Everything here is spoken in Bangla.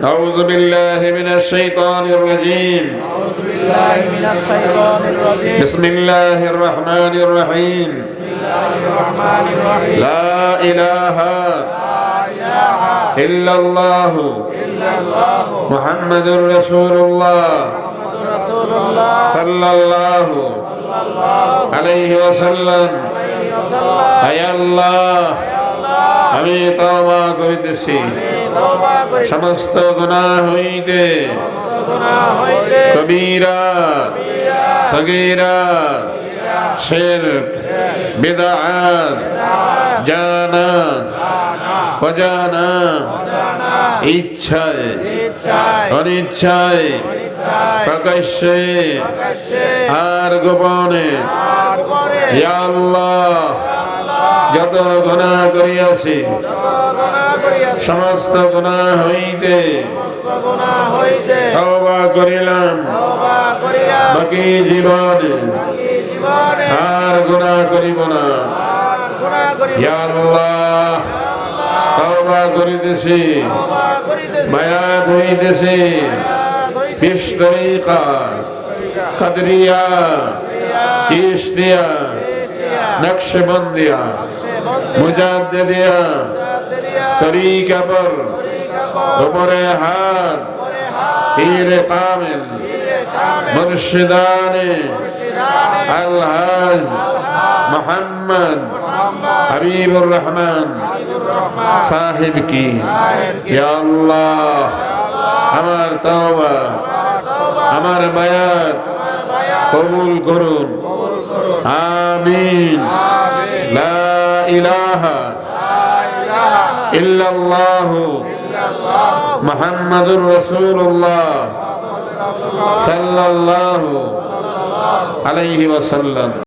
أعوذ بالله من الشيطان الرجيم. بسم الله الرحمن الرحيم. لا إله إلا الله محمد رسول الله صلى الله عليه وسلم. আয় আল্লাহ, আমি তওবা করিতেছি সমস্ত গুনাহ হইতে, কবীরা সগীরা, শিরক, বিদআত, জানা অজানা, ইচ্ছায় অনিচ্ছায়, প্রকাশ্যে আর গোপনে, ইয়া আল্লাহ যত গুনাহ করিয়াছি সমস্ত গুনাহ হইতে তওবা করিলাম, বাকি জীবনে আর গুনাহ করিব না। ইয়া আল্লাহ তওবা করিতেছি, বায়াত হইতেছি বিশ তরিকা, কাদরিয়া, চিশতিয়া, নকশবন্দিয়া, মুজাদ্দিদিয়া তরিকা পর উপরে হাত, পীরে কামিল মুর্শিদানে আলহাজ মোহাম্মদ হাবিবুর রহমান সাহিব কি। ইয়া আল্লাহ আমার তওবা, আমার বায়াত কবুল করুন, আমিন। লা ইলাহা ইল্লাল্লাহু মুহাম্মাদুর রাসূলুল্লাহ সাল্লাল্লাহু আলাইহি ওয়াসাল্লাম।